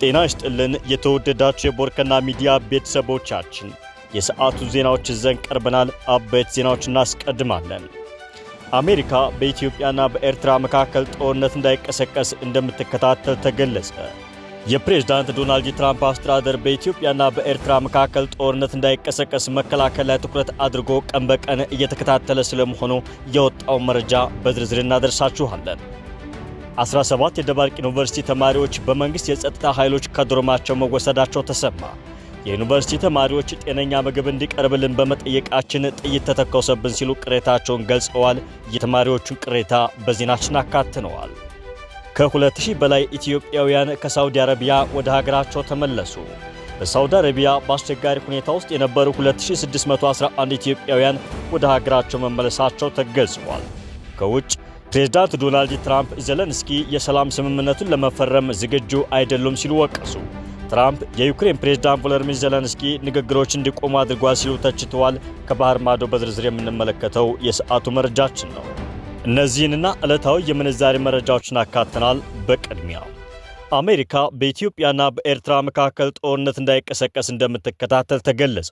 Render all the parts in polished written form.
ጤና ይስጥልን የተወደዳችሁ የቦርከና ሚዲያ ቤተሰቦቻችን የሰዓቱ ዜናዎች ይዘን ቀርበናል። አበይት ዜናዎችን እናስቀድማለን። አሜሪካ በኢትዮጵያና በኤርትራ መካከል ጦርነት እንዳይቀሰቀስ እንደምትከታተል ተገለጸ። የፕሬዝዳንት ዶናልድ ትራምፕ አስተዳደር በኢትዮጵያና በኤርትራ መካከል ጦርነት እንዳይቀሰቀስ መከላከል ላይ ትኩረት አድርጎ ቀን በቀን እየተከታተለ ስለመሆኑ የወጣው መረጃ በዝርዝር እናደርሳችኋለን። 17 የደባርቅ ዩኒቨርሲቲ ተማሪዎች በመንግስት የጸጥታ ኃይሎች ከዶርማቸው መወሰዳቸው ተሰማ። የዩኒቨርሲቲ ተማሪዎች ጤነኛ ምግብ እንዲቀርብልን በመጠየቃችን ጥይት ተተኮሰብን ሲሉ ቅሬታቸውን ገልጸዋል። የተማሪዎቹን ቅሬታ በዜናችን አካትነዋል። ከ2000 በላይ ኢትዮጵያውያን ከሳውዲ አረቢያ ወደ ሀገራቸው ተመለሱ። በሳውዲ አረቢያ በአስቸጋሪ ሁኔታ ውስጥ የነበሩ 2611 ኢትዮጵያውያን ወደ ሀገራቸው መመለሳቸው ተገልጿል። ከውጭ ፕሬዝዳንት ዶናልድ ትራምፕ ዘለንስኪ የሰላም ስምምነቱን ለመፈረም ዝግጁ አይደሉም ሲሉ ወቀሱ። ትራምፕ የዩክሬን ፕሬዝዳንት ቮሎዲሚር ዘለንስኪ ንግግሮች እንዲቆሙ አድርጓል ሲሉ ተችተዋል። ከባህር ማዶ በዝርዝር የምንመለከተው የሰዓቱ መረጃችን ነው። እነዚህንና ዕለታዊ የምንዛሬ መረጃዎችን አካተናል። በቅድሚያ አሜሪካ በኢትዮጵያና በኤርትራ መካከል ጦርነት እንዳይቀሰቀስ እንደምትከታተል ተገለጸ።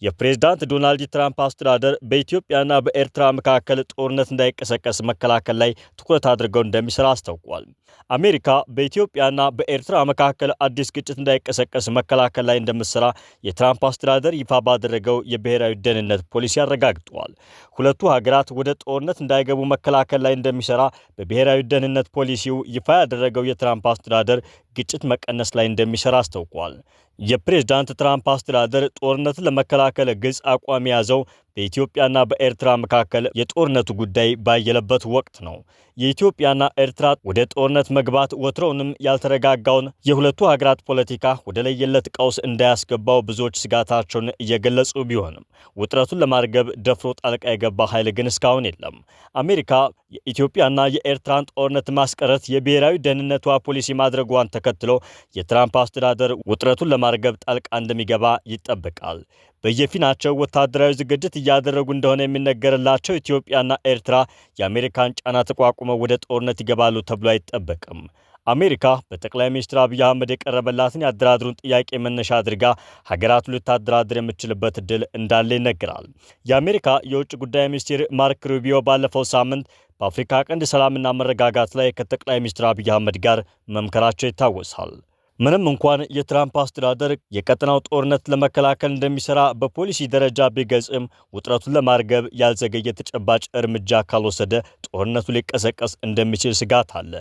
የፕሬዝዳንት ዶናልድ ትራምፕ አስተዳደር በኢትዮጵያና በኤርትራ መካከል ጦርነት እንዳይቀሰቀስ መከላከል ላይ ትኩረት አድርገው እንደሚሰራ አስታውቋል። አሜሪካ በኢትዮጵያና በኤርትራ መካከል አዲስ ግጭት እንዳይቀሰቀስ መከላከል ላይ እንደምትሰራ የትራምፕ አስተዳደር ይፋ ባደረገው የብሔራዊ ደህንነት ፖሊሲ አረጋግጧል። ሁለቱ ሀገራት ወደ ጦርነት እንዳይገቡ መከላከል ላይ እንደሚሰራ በብሔራዊ ደህንነት ፖሊሲው ይፋ ያደረገው የትራምፕ አስተዳደር ግጭት መቀነስ ላይ እንደሚሰራ አስታውቋል። የፕሬዝዳንት ትራምፕ አስተዳደር ጦርነትን ለመከላከል ግልጽ አቋም የያዘው በኢትዮጵያና በኤርትራ መካከል የጦርነቱ ጉዳይ ባየለበት ወቅት ነው። የኢትዮጵያና ኤርትራ ወደ ጦርነት መግባት ወትሮውንም ያልተረጋጋውን የሁለቱ ሀገራት ፖለቲካ ወደ ለየለት ቀውስ እንዳያስገባው ብዙዎች ስጋታቸውን እየገለጹ ቢሆንም ውጥረቱን ለማርገብ ደፍሮ ጣልቃ የገባ ኃይል ግን እስካሁን የለም። አሜሪካ የኢትዮጵያና የኤርትራን ጦርነት ማስቀረት የብሔራዊ ደህንነቷ ፖሊሲ ማድረጓን ተከትሎ የትራምፕ አስተዳደር ውጥረቱን ለማርገብ ጣልቃ እንደሚገባ ይጠበቃል። በየፊናቸው ወታደራዊ ዝግጅት እያደረጉ እንደሆነ የሚነገርላቸው ኢትዮጵያና ኤርትራ የአሜሪካን ጫና ተቋቁመው ወደ ጦርነት ይገባሉ ተብሎ አይጠበቅም። አሜሪካ በጠቅላይ ሚኒስትር አብይ አህመድ የቀረበላትን የአደራድሩን ጥያቄ መነሻ አድርጋ ሀገራቱ ልታደራድር የምትችልበት እድል እንዳለ ይነገራል። የአሜሪካ የውጭ ጉዳይ ሚኒስትር ማርክ ሩቢዮ ባለፈው ሳምንት በአፍሪካ ቀንድ ሰላምና መረጋጋት ላይ ከጠቅላይ ሚኒስትር አብይ አህመድ ጋር መምከራቸው ይታወሳል። ምንም እንኳን የትራምፕ አስተዳደር የቀጠናው ጦርነት ለመከላከል እንደሚሰራ በፖሊሲ ደረጃ ቢገልጽም ውጥረቱን ለማርገብ ያልዘገየ ተጨባጭ እርምጃ ካልወሰደ ጦርነቱ ሊቀሰቀስ እንደሚችል ስጋት አለ።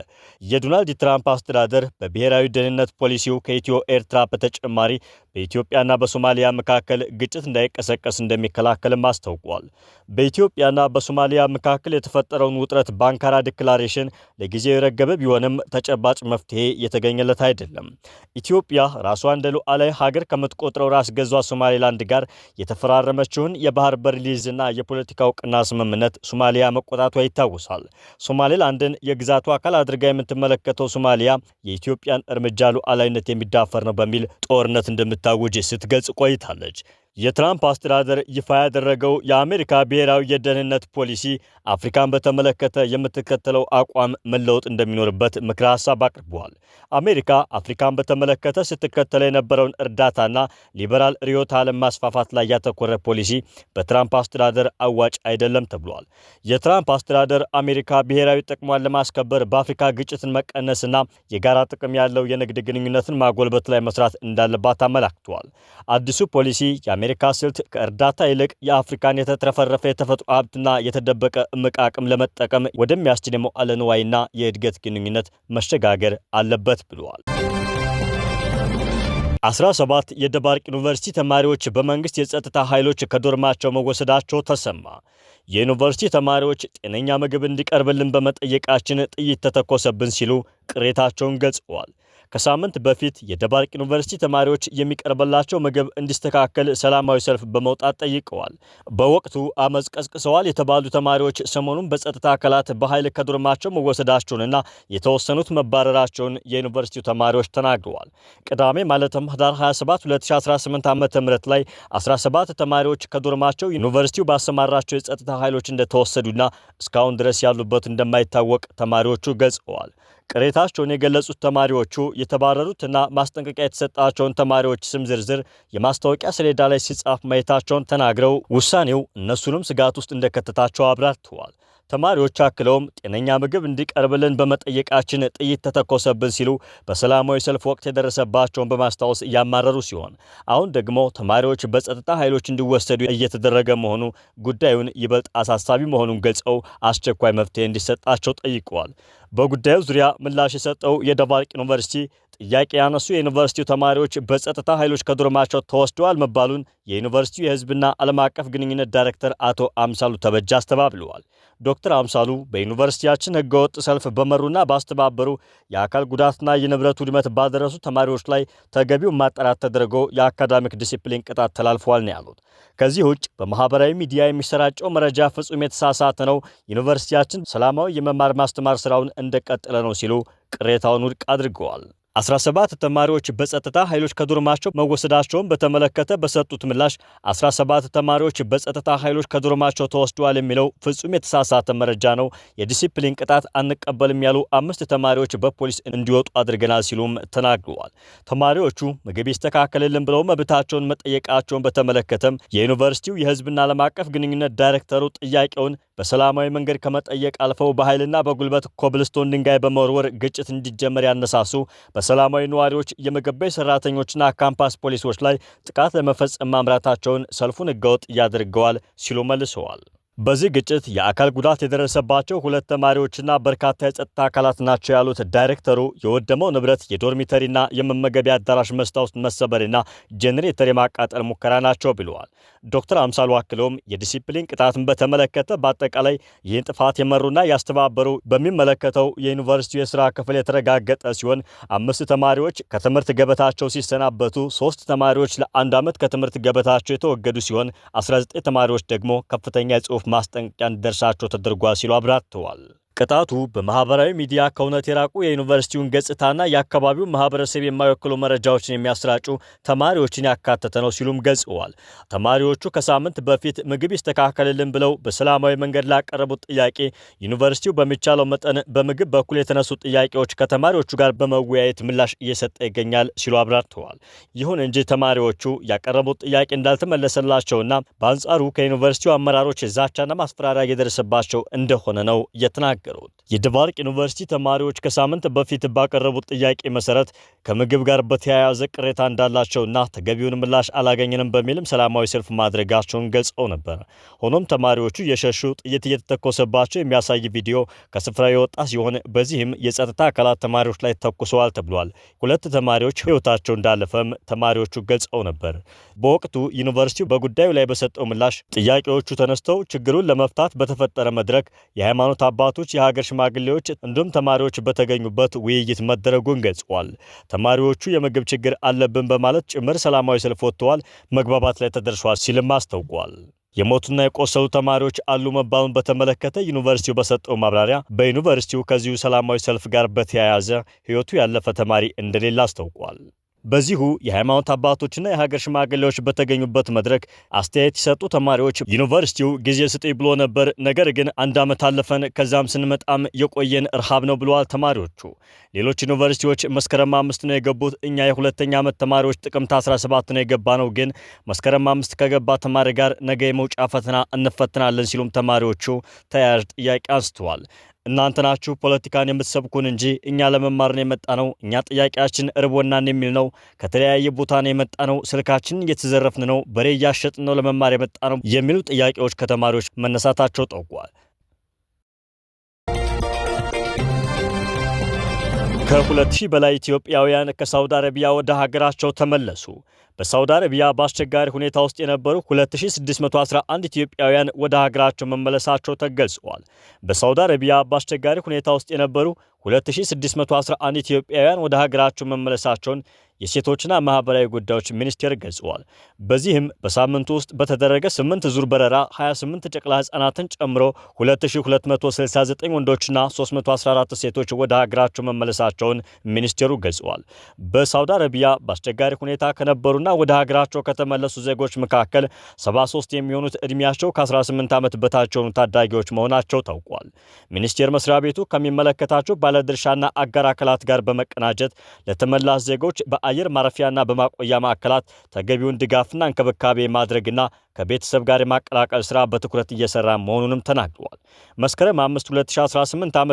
የዶናልድ ትራምፕ አስተዳደር በብሔራዊ ደህንነት ፖሊሲው ከኢትዮ ኤርትራ በተጨማሪ በኢትዮጵያና በሶማሊያ መካከል ግጭት እንዳይቀሰቀስ እንደሚከላከልም አስታውቋል። በኢትዮጵያና በሶማሊያ መካከል የተፈጠረውን ውጥረት በአንካራ ዲክላሬሽን ለጊዜው የረገበ ቢሆንም ተጨባጭ መፍትሄ የተገኘለት አይደለም። ኢትዮጵያ ራሷ እንደ ሉዓላዊ ሀገር ከምትቆጥረው ራስ ገዟ ሶማሌላንድ ጋር የተፈራረመችውን የባህር በር ሊዝና የፖለቲካ እውቅና ስምምነት ሶማሊያ መቆጣቷ ይታወሳል። ሶማሌላንድን የግዛቱ አካል አድርጋ የምትመለከተው ሶማሊያ የኢትዮጵያን እርምጃ ሉዓላዊነት የሚዳፈር ነው በሚል ጦርነት እንደምታውጅ ስትገልጽ ቆይታለች። የትራምፕ አስተዳደር ይፋ ያደረገው የአሜሪካ ብሔራዊ የደህንነት ፖሊሲ አፍሪካን በተመለከተ የምትከተለው አቋም መለወጥ እንደሚኖርበት ምክረ ሀሳብ አቅርበዋል። አሜሪካ አፍሪካን በተመለከተ ስትከተለ የነበረውን እርዳታና ሊበራል ርዕዮተ ዓለም ማስፋፋት ላይ ያተኮረ ፖሊሲ በትራምፕ አስተዳደር አዋጭ አይደለም ተብሏል። የትራምፕ አስተዳደር አሜሪካ ብሔራዊ ጥቅሟን ለማስከበር በአፍሪካ ግጭትን መቀነስና የጋራ ጥቅም ያለው የንግድ ግንኙነትን ማጎልበት ላይ መስራት እንዳለባት አመላክቷል። አዲሱ ፖሊሲ የአሜሪካ ስልት ከእርዳታ ይልቅ የአፍሪካን የተትረፈረፈ የተፈጥሮ ሀብትና የተደበቀ እምቅ አቅም ለመጠቀም ወደሚያስችል የመዋዕለ ንዋይና የእድገት ግንኙነት መሸጋገር አለበት ብለዋል። 17 የደባርቅ ዩኒቨርሲቲ ተማሪዎች በመንግስት የጸጥታ ኃይሎች ከዶርማቸው መወሰዳቸው ተሰማ። የዩኒቨርሲቲ ተማሪዎች ጤነኛ ምግብ እንዲቀርብልን በመጠየቃችን ጥይት ተተኮሰብን ሲሉ ቅሬታቸውን ገልጸዋል። ከሳምንት በፊት የደባርቅ ዩኒቨርሲቲ ተማሪዎች የሚቀርበላቸው ምግብ እንዲስተካከል ሰላማዊ ሰልፍ በመውጣት ጠይቀዋል። በወቅቱ አመጽ ቀስቅሰዋል የተባሉ ተማሪዎች ሰሞኑን በጸጥታ አካላት በኃይል ከዶርማቸው መወሰዳቸውንና የተወሰኑት መባረራቸውን የዩኒቨርሲቲው ተማሪዎች ተናግረዋል። ቅዳሜ ማለትም ህዳር 27 2018 ዓ.ም ላይ 17 ተማሪዎች ከዶርማቸው ዩኒቨርሲቲው ባሰማራቸው የጸጥታ ኃይሎች እንደተወሰዱና እስካሁን ድረስ ያሉበት እንደማይታወቅ ተማሪዎቹ ገልጸዋል። ቅሬታቸውን የገለጹት ተማሪዎቹ የተባረሩትና ማስጠንቀቂያ የተሰጣቸውን ተማሪዎች ስም ዝርዝር የማስታወቂያ ሰሌዳ ላይ ሲጻፍ ማየታቸውን ተናግረው ውሳኔው እነሱንም ስጋት ውስጥ እንደከተታቸው አብራርተዋል። ተማሪዎች አክለውም ጤነኛ ምግብ እንዲቀርብልን በመጠየቃችን ጥይት ተተኮሰብን ሲሉ በሰላማዊ ሰልፍ ወቅት የደረሰባቸውን በማስታወስ እያማረሩ ሲሆን አሁን ደግሞ ተማሪዎች በጸጥታ ኃይሎች እንዲወሰዱ እየተደረገ መሆኑ ጉዳዩን ይበልጥ አሳሳቢ መሆኑን ገልጸው አስቸኳይ መፍትሄ እንዲሰጣቸው ጠይቀዋል። በጉዳዩ ዙሪያ ምላሽ የሰጠው የደባርቅ ዩኒቨርሲቲ ጥያቄ ያነሱ የዩኒቨርሲቲው ተማሪዎች በጸጥታ ኃይሎች ከዶርማቸው ተወስደዋል መባሉን የዩኒቨርሲቲው የሕዝብና ዓለም አቀፍ ግንኙነት ዳይሬክተር አቶ አምሳሉ ተበጃ አስተባብለዋል። ዶክተር አምሳሉ በዩኒቨርሲቲያችን ህገወጥ ሰልፍ በመሩና ባስተባበሩ የአካል ጉዳትና የንብረት ውድመት ባደረሱ ተማሪዎች ላይ ተገቢውን ማጣራት ተደርጎ የአካዳሚክ ዲሲፕሊን ቅጣት ተላልፏል ነው ያሉት። ከዚህ ውጭ በማህበራዊ ሚዲያ የሚሰራጨው መረጃ ፍጹም የተሳሳተ ነው፣ ዩኒቨርሲቲያችን ሰላማዊ የመማር ማስተማር ስራውን እንደቀጠለ ነው ሲሉ ቅሬታውን ውድቅ አድርገዋል። 17 ተማሪዎች በጸጥታ ኃይሎች ከዶርማቸው መወሰዳቸውን በተመለከተ በሰጡት ምላሽ 17 ተማሪዎች በጸጥታ ኃይሎች ከዶርማቸው ተወስደዋል የሚለው ፍጹም የተሳሳተ መረጃ ነው፣ የዲሲፕሊን ቅጣት አንቀበልም ያሉ 5 ተማሪዎች በፖሊስ እንዲወጡ አድርገናል ሲሉም ተናግረዋል። ተማሪዎቹ ምግብ ይስተካከልልን ብለው መብታቸውን መጠየቃቸውን በተመለከተም የዩኒቨርሲቲው የህዝብና ዓለም አቀፍ ግንኙነት ዳይሬክተሩ ጥያቄውን በሰላማዊ መንገድ ከመጠየቅ አልፈው በኃይልና በጉልበት ኮብልስቶን ድንጋይ በመወርወር ግጭት እንዲጀመር ያነሳሱ በሰላማዊ ነዋሪዎች፣ የምግብ ቤት ሰራተኞችና ካምፓስ ፖሊሶች ላይ ጥቃት ለመፈጸም ማምራታቸውን ሰልፉን ህገወጥ ያደርገዋል ሲሉ መልሰዋል። በዚህ ግጭት የአካል ጉዳት የደረሰባቸው 2 ተማሪዎችና በርካታ የጸጥታ አካላት ናቸው ያሉት ዳይሬክተሩ የወደመው ንብረት የዶርሚተሪና የመመገቢያ አዳራሽ መስታወት መሰበርና ጄኔሬተር የማቃጠል ሙከራ ናቸው ብለዋል። ዶክተር አምሳሉ አክለውም የዲሲፕሊን ቅጣትን በተመለከተ በአጠቃላይ ይህን ጥፋት የመሩና ያስተባበሩ በሚመለከተው የዩኒቨርሲቲው የስራ ክፍል የተረጋገጠ ሲሆን 5 ተማሪዎች ከትምህርት ገበታቸው ሲሰናበቱ 3 ተማሪዎች ለ1 ዓመት ከትምህርት ገበታቸው የተወገዱ ሲሆን 19 ተማሪዎች ደግሞ ከፍተኛ የጽሑፍ ማስጠንቀቂያ እንዲደርሳቸው ተደርጓል ሲሉ አብራርተዋል። ቅጣቱ በማህበራዊ ሚዲያ ከእውነት የራቁ የዩኒቨርሲቲውን ገጽታና የአካባቢውን ማህበረሰብ የማይወክሉ መረጃዎችን የሚያሰራጩ ተማሪዎችን ያካተተ ነው ሲሉም ገልጸዋል። ተማሪዎቹ ከሳምንት በፊት ምግብ ይስተካከልልን ብለው በሰላማዊ መንገድ ላቀረቡት ጥያቄ ዩኒቨርሲቲው በሚቻለው መጠን በምግብ በኩል የተነሱ ጥያቄዎች ከተማሪዎቹ ጋር በመወያየት ምላሽ እየሰጠ ይገኛል ሲሉ አብራርተዋል። ይሁን እንጂ ተማሪዎቹ ያቀረቡት ጥያቄ እንዳልተመለሰላቸውና በአንጻሩ ከዩኒቨርሲቲው አመራሮች ዛቻና ማስፈራሪያ እየደረሰባቸው እንደሆነ ነው የተናገሩት። የደባርቅ ዩኒቨርሲቲ ተማሪዎች ከሳምንት በፊት ባቀረቡት ጥያቄ መሰረት ከምግብ ጋር በተያያዘ ቅሬታ እንዳላቸውና ተገቢውን ምላሽ አላገኘንም በሚልም ሰላማዊ ሰልፍ ማድረጋቸውን ገልጸው ነበር። ሆኖም ተማሪዎቹ የሸሹ ጥይት እየተተኮሰባቸው የሚያሳይ ቪዲዮ ከስፍራው የወጣ ሲሆን በዚህም የጸጥታ አካላት ተማሪዎች ላይ ተኩሰዋል ተብሏል። 2 ተማሪዎች ሕይወታቸው እንዳለፈም ተማሪዎቹ ገልጸው ነበር። በወቅቱ ዩኒቨርሲቲው በጉዳዩ ላይ በሰጠው ምላሽ ጥያቄዎቹ ተነስተው ችግሩን ለመፍታት በተፈጠረ መድረክ የሃይማኖት አባቶች፣ የሀገር ሽማግሌዎች እንዲሁም ተማሪዎች በተገኙበት ውይይት መደረጉን ገልጸዋል። ተማሪዎቹ የምግብ ችግር አለብን በማለት ጭምር ሰላማዊ ሰልፍ ወጥተዋል፣ መግባባት ላይ ተደርሷል ሲልም አስታውቋል። የሞቱና የቆሰሉ ተማሪዎች አሉ መባሉን በተመለከተ ዩኒቨርሲቲው በሰጠው ማብራሪያ በዩኒቨርሲቲው ከዚሁ ሰላማዊ ሰልፍ ጋር በተያያዘ ሕይወቱ ያለፈ ተማሪ እንደሌለ አስታውቋል። በዚሁ የሃይማኖት አባቶችና የሀገር ሽማግሌዎች በተገኙበት መድረክ አስተያየት የሰጡ ተማሪዎች ዩኒቨርሲቲው ጊዜ ስጠኝ ብሎ ነበር፣ ነገር ግን 1 ዓመት አለፈን፣ ከዛም ስንመጣም የቆየን ረሃብ ነው ብለዋል ተማሪዎቹ። ሌሎች ዩኒቨርሲቲዎች መስከረም 5 ነው የገቡት፣ እኛ የ2ኛ ዓመት ተማሪዎች ጥቅምት 17 ነው የገባ ነው፣ ግን መስከረም 5 ከገባ ተማሪ ጋር ነገ የመውጫ ፈተና እንፈትናለን ሲሉም ተማሪዎቹ ተያያዥ ጥያቄ አንስተዋል። እናንተ ናችሁ ፖለቲካን የምትሰብኩን እንጂ እኛ ለመማር ነው የመጣ ነው። እኛ ጥያቄያችን እርቦናን የሚል ነው። ከተለያየ ቦታ ነው የመጣ ነው። ስልካችንን እየተዘረፍን ነው። በሬ እያሸጥን ነው ለመማር የመጣ ነው የሚሉ ጥያቄዎች ከተማሪዎች መነሳታቸው ጠውቋል። ከ2000 በላይ ኢትዮጵያውያን ከሳውዲ አረቢያ ወደ ሀገራቸው ተመለሱ። በሳውዲ አረቢያ በአስቸጋሪ ሁኔታ ውስጥ የነበሩ 2611 ኢትዮጵያውያን ወደ ሀገራቸው መመለሳቸው ተገልጸዋል። በሳውዲ አረቢያ በአስቸጋሪ ሁኔታ ውስጥ የነበሩ 2611 ኢትዮጵያውያን ወደ ሀገራቸው መመለሳቸውን የሴቶችና ማህበራዊ ጉዳዮች ሚኒስቴር ገልጸዋል። በዚህም በሳምንቱ ውስጥ በተደረገ 8 ዙር በረራ 28 ጨቅላ ህጻናትን ጨምሮ 2269 ወንዶችና 314 ሴቶች ወደ ሀገራቸው መመለሳቸውን ሚኒስቴሩ ገልጸዋል። በሳውዲ አረቢያ በአስቸጋሪ ሁኔታ ከነበሩና ወደ ሀገራቸው ከተመለሱ ዜጎች መካከል 73 የሚሆኑት ዕድሜያቸው ከ18 ዓመት በታች የሆኑ ታዳጊዎች መሆናቸው ታውቋል። ሚኒስቴር መስሪያ ቤቱ ከሚመለከታቸው ባለድርሻና አጋር አካላት ጋር በመቀናጀት ለተመላሽ ዜጎች በአየር ማረፊያና በማቆያ ማዕከላት ተገቢውን ድጋፍና እንክብካቤ ማድረግና ከቤተሰብ ጋር የማቀላቀል ስራ በትኩረት እየሰራ መሆኑንም ተናግረዋል። መስከረም 5 2018 ዓ.ም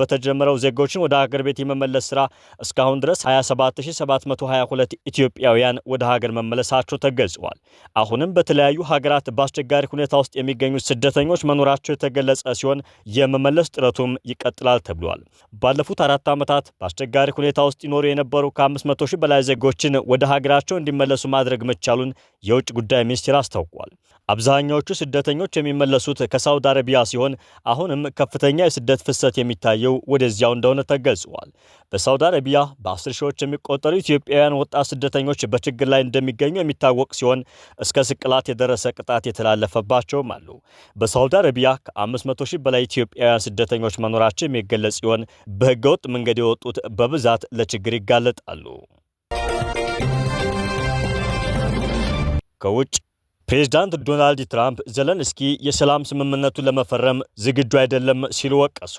በተጀመረው ዜጎችን ወደ ሀገር ቤት የመመለስ ስራ እስካሁን ድረስ 27722 ኢትዮጵያውያን ወደ ሀገር መመለሳቸው ተገልጿል። አሁንም በተለያዩ ሀገራት በአስቸጋሪ ሁኔታ ውስጥ የሚገኙ ስደተኞች መኖራቸው የተገለጸ ሲሆን የመመለስ ጥረቱም ይቀጥላል ተብሏል። ባለፉት 4 ዓመታት በአስቸጋሪ ሁኔታ ውስጥ ይኖሩ የነበሩ ከ500 ሺህ በላይ ዜጎችን ወደ ሀገራቸው እንዲመለሱ ማድረግ መቻሉን የውጭ ጉዳይ ሚኒስቴር አስታውቋል። አብዛኛዎቹ ስደተኞች የሚመለሱት ከሳውዲ አረቢያ ሲሆን አሁንም ከፍተኛ የስደት ፍሰት የሚታየው ወደዚያው እንደሆነ ተገልጿል። በሳውዲ አረቢያ በ10 ሺዎች የሚቆጠሩ ኢትዮጵያውያን ወጣት ስደተኞች በችግር ላይ እንደሚገኙ የሚታወቅ ሲሆን እስከ ስቅላት የደረሰ ቅጣት የተላለፈባቸውም አሉ። በሳውዲ አረቢያ ከ500 ሺህ በላይ ኢትዮጵያውያን ስደተኞች መኖራቸው የሚገለጽ ሲሆን በህገወጥ መንገድ የወጡት በብዛት ለችግር ይጋለጣሉ። ከውጭ ፕሬዝዳንት ዶናልድ ትራምፕ ዘለንስኪ የሰላም ስምምነቱን ለመፈረም ዝግጁ አይደለም ሲሉ ወቀሱ።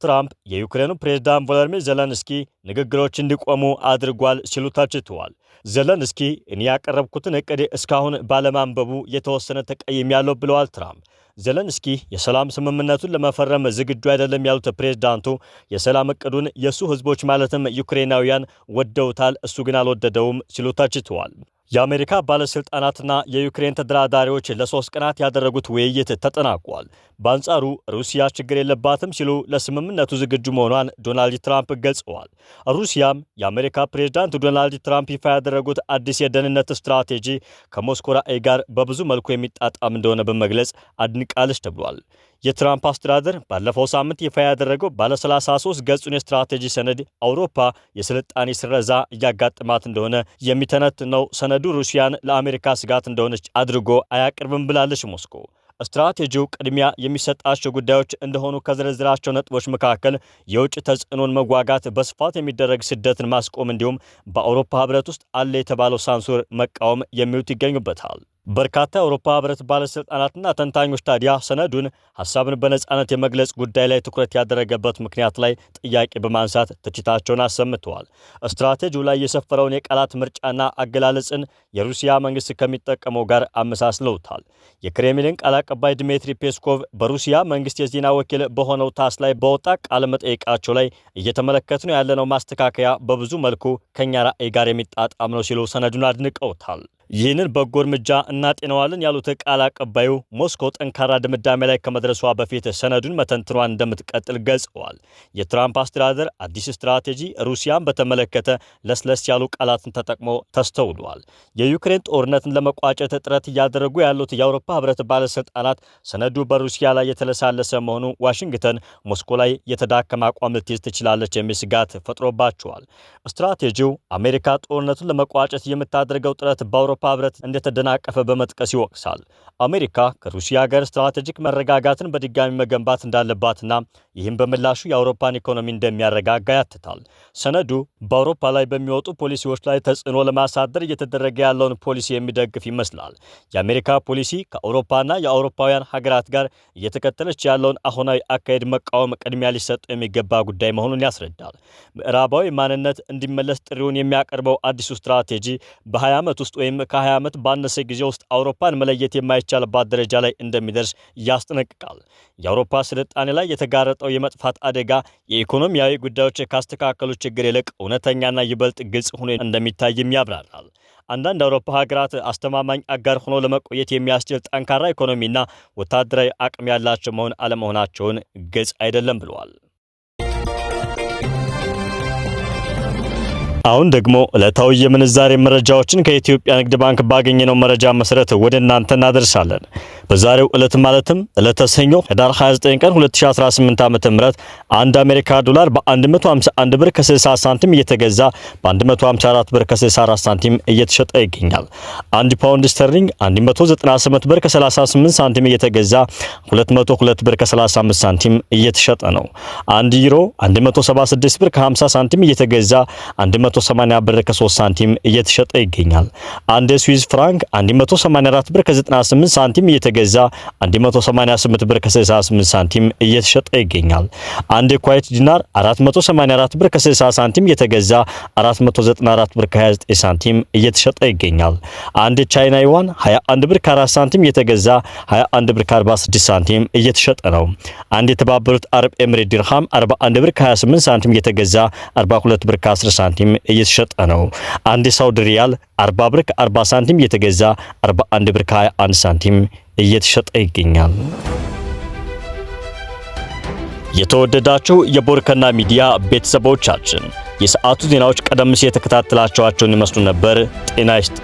ትራምፕ የዩክሬኑ ፕሬዝዳንት ቮሎዲሚር ዘለንስኪ ንግግሮች እንዲቆሙ አድርጓል ሲሉ ተችተዋል። ዘለንስኪ እኔ ያቀረብኩትን እቅድ እስካሁን ባለማንበቡ የተወሰነ ተቀይሜያለሁ ብለዋል ትራምፕ። ዘለንስኪ የሰላም ስምምነቱን ለመፈረም ዝግጁ አይደለም ያሉት ፕሬዝዳንቱ የሰላም እቅዱን የሱ ህዝቦች ማለትም ዩክሬናውያን ወደውታል፣ እሱ ግን አልወደደውም ሲሉ ተችተዋል። የአሜሪካ ባለስልጣናትና የዩክሬን ተደራዳሪዎች ለ3 ቀናት ያደረጉት ውይይት ተጠናቋል። በአንጻሩ ሩሲያ ችግር የለባትም ሲሉ ለስምምነቱ ዝግጁ መሆኗን ዶናልድ ትራምፕ ገልጸዋል። ሩሲያም የአሜሪካ ፕሬዝዳንት ዶናልድ ትራምፕ ይፋ ያደረጉት አዲስ የደህንነት ስትራቴጂ ከሞስኮ ራዕይ ጋር በብዙ መልኩ የሚጣጣም እንደሆነ በመግለጽ አድንቃለች ተብሏል። የትራምፕ አስተዳደር ባለፈው ሳምንት ይፋ ያደረገው ባለ 33 ገጹን የስትራቴጂ ሰነድ አውሮፓ የስልጣኔ ስረዛ እያጋጠማት እንደሆነ የሚተነትነው ሰነዱ ሩሲያን ለአሜሪካ ስጋት እንደሆነች አድርጎ አያቀርብም ብላለች ሞስኮ። ስትራቴጂው ቅድሚያ የሚሰጣቸው ጉዳዮች እንደሆኑ ከዝርዝራቸው ነጥቦች መካከል የውጭ ተጽዕኖን መዋጋት፣ በስፋት የሚደረግ ስደትን ማስቆም እንዲሁም በአውሮፓ ህብረት ውስጥ አለ የተባለው ሳንሱር መቃወም የሚሉት ይገኙበታል። በርካታ የአውሮፓ ህብረት ባለስልጣናትና ተንታኞች ታዲያ ሰነዱን ሐሳብን በነጻነት የመግለጽ ጉዳይ ላይ ትኩረት ያደረገበት ምክንያት ላይ ጥያቄ በማንሳት ትችታቸውን አሰምተዋል። ስትራቴጂው ላይ የሰፈረውን የቃላት ምርጫና አገላለጽን የሩሲያ መንግስት ከሚጠቀመው ጋር አመሳስለውታል። የክሬምሊን ቃል አቀባይ ድሜትሪ ፔስኮቭ በሩሲያ መንግስት የዜና ወኪል በሆነው ታስ ላይ በወጣ ቃለ መጠይቃቸው ላይ እየተመለከትነው ያለነው ማስተካከያ በብዙ መልኩ ከኛ ራዕይ ጋር የሚጣጣም ነው ሲሉ ሰነዱን አድንቀውታል። ይህንን በጎ እርምጃ እናጤነዋለን ያሉት ቃል አቀባዩ ሞስኮ ጠንካራ ድምዳሜ ላይ ከመድረሷ በፊት ሰነዱን መተንትኗን እንደምትቀጥል ገልጸዋል። የትራምፕ አስተዳደር አዲስ ስትራቴጂ ሩሲያን በተመለከተ ለስለስ ያሉ ቃላትን ተጠቅሞ ተስተውሏል። የዩክሬን ጦርነትን ለመቋጨት ጥረት እያደረጉ ያሉት የአውሮፓ ህብረት ባለስልጣናት ሰነዱ በሩሲያ ላይ የተለሳለሰ መሆኑ ዋሽንግተን ሞስኮ ላይ የተዳከመ አቋም ልትይዝ ትችላለች የሚል ስጋት ፈጥሮባቸዋል። ስትራቴጂው አሜሪካ ጦርነቱን ለመቋጨት የምታደርገው ጥረት በአውሮፓ ህብረት እንደተደናቀፈ በመጥቀስ ይወቅሳል። አሜሪካ ከሩሲያ ጋር ስትራቴጂክ መረጋጋትን በድጋሚ መገንባት እንዳለባትና ይህም በምላሹ የአውሮፓን ኢኮኖሚ እንደሚያረጋጋ ያትታል። ሰነዱ በአውሮፓ ላይ በሚወጡ ፖሊሲዎች ላይ ተጽዕኖ ለማሳደር እየተደረገ ያለውን ፖሊሲ የሚደግፍ ይመስላል። የአሜሪካ ፖሊሲ ከአውሮፓና የአውሮፓውያን ሀገራት ጋር እየተከተለች ያለውን አሁናዊ አካሄድ መቃወም ቅድሚያ ሊሰጠው የሚገባ ጉዳይ መሆኑን ያስረዳል። ምዕራባዊ ማንነት እንዲመለስ ጥሪውን የሚያቀርበው አዲሱ ስትራቴጂ በ20 ዓመት ውስጥ ወይም ከ20 ዓመት ባነሰ ጊዜ ውስጥ አውሮፓን መለየት የማይቻልባት ደረጃ ላይ እንደሚደርስ ያስጠነቅቃል። የአውሮፓ ስልጣኔ ላይ የተጋረጠው የመጥፋት አደጋ የኢኮኖሚያዊ ጉዳዮች ካስተካከሉ ችግር ይልቅ እውነተኛና ይበልጥ ግልጽ ሆኖ እንደሚታይም ያብራራል። አንዳንድ አውሮፓ ሀገራት አስተማማኝ አጋር ሆኖ ለመቆየት የሚያስችል ጠንካራ ኢኮኖሚና ወታደራዊ አቅም ያላቸው መሆን አለመሆናቸውን ግልጽ አይደለም ብለዋል። አሁን ደግሞ ዕለታዊ የምንዛሬ መረጃዎችን ከኢትዮጵያ ንግድ ባንክ ባገኘነው መረጃ መሰረት ወደ እናንተ እናደርሳለን። በዛሬው ዕለት ማለትም ዕለተ ሰኞ ህዳር 29 ቀን 2018 ዓ.ም አንድ አሜሪካ ዶላር በ151 ብር ከ60 ሳንቲም እየተገዛ በ154 ብር ከ64 ሳንቲም እየተሸጠ ይገኛል። አንድ ፓውንድ ስተርሊንግ 198 ብር ከ38 ሳንቲም እየተገዛ 202 ብር ከ35 ሳንቲም እየተሸጠ ነው። አንድ ዩሮ 176 ብር ከ50 ሳንቲም እየተገዛ 180 ብር ከ3 ሳንቲም እየተሸጠ ይገኛል። አንድ ስዊዝ ፍራንክ 184 ብር ከ98 ሳንቲም እየተገዛ እየተገዛ 188 ብር ከ68 ሳንቲም እየተሸጠ ይገኛል። አንድ የኩዌት ዲናር 484 ብር ከ60 ሳንቲም እየተገዛ 494 ብር ከ29 ሳንቲም እየተሸጠ ይገኛል። አንድ የቻይና ዩዋን 21 ብር ከ4 ሳንቲም እየተገዛ 21 ብር ከ46 ሳንቲም እየተሸጠ ነው። አንድ የተባበሩት አረብ ኤምሬት ዲርሃም 41 ብር ከ28 ሳንቲም እየተገዛ 42 ብር ከ10 ሳንቲም እየተሸጠ ነው። አንድ የሳውዲ ሪያል 40 ብር ከ40 ሳንቲም እየተገዛ 41 ብር ከ21 ሳንቲም እየተሸጠ ይገኛል። የተወደዳችሁ የቦርከና ሚዲያ ቤተሰቦቻችን የሰዓቱ ዜናዎች ቀደም ሲል የተከታተላችኋቸውን ይመስሉ ነበር። ጤና ይስጥ